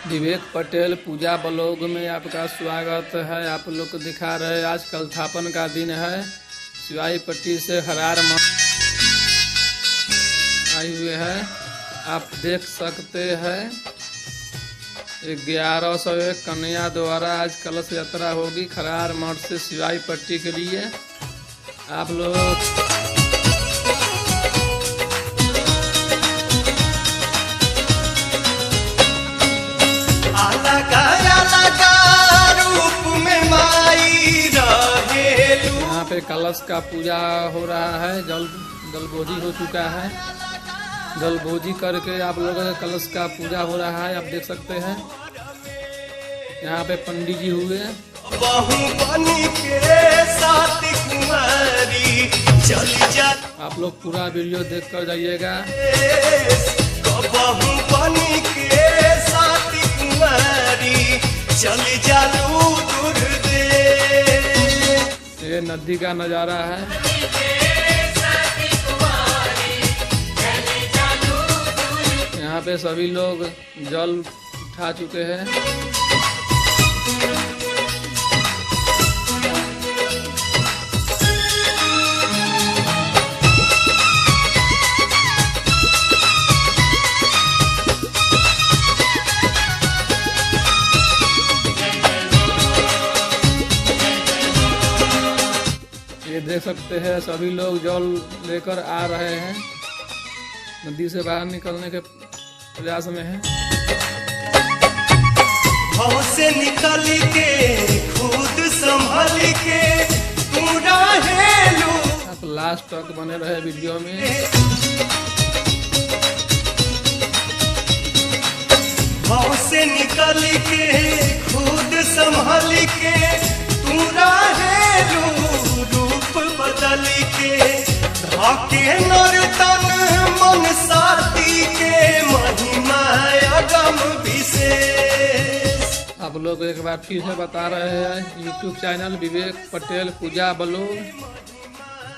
विवेक पटेल पूजा blog में आपका स्वागत है। आप लोग को दिखा रहे हैं आज कलथापन का दिन है। सिवाई पट्टी से हरार आए हुए हैं, आप देख सकते हैं। 1101 कन्या द्वारा आज कलश यात्रा होगी खरार मठ से सिवाई पट्टी के लिए। आप लोग यहाँ पे कलश का पूजा हो रहा है। जलबोझी हो चुका है। जलबोझी करके आप लोगों के कलश का पूजा हो रहा है, आप देख सकते हैं। यहाँ पे पंडित जी हुए। आप लोग पूरा वीडियो देख कर जाइएगा। ये नदी का नज़ारा है। यहाँ पे सभी लोग जल उठा चुके हैं। ये देख सकते हैं सभी लोग जल लेकर आ रहे हैं। नदी से बाहर निकलने के प्रयास में है। भाव से निकल के खुद संभल के पूरा हेलू। आप लास्ट तक बने रहे वीडियो में। भाव से निकल के खुद संभल के पूरा हेलू। बदल के धाके नर्तन मन साथी के महिमा अगम विशेष। आप लोग एक बार फिर से बता रहे हैं, यूट्यूब चैनल विवेक पटेल पूजा ब्लॉग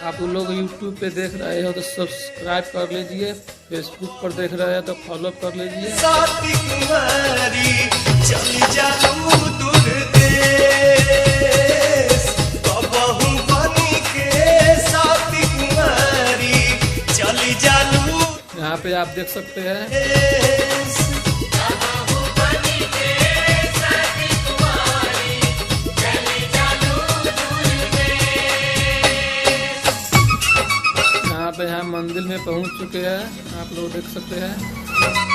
आप लोग यूट्यूब पे देख रहे हो तो सब्सक्राइब कर लीजिए। फेसबुक पर देख रहे हैं तो फॉलो कर लीजिए। साथी कुमारी चली जालू दूर देश। यहाँ पे आप देख सकते हैं। यहाँ पे मंदिर में पहुँच चुके हैं, आप लोग देख सकते हैं।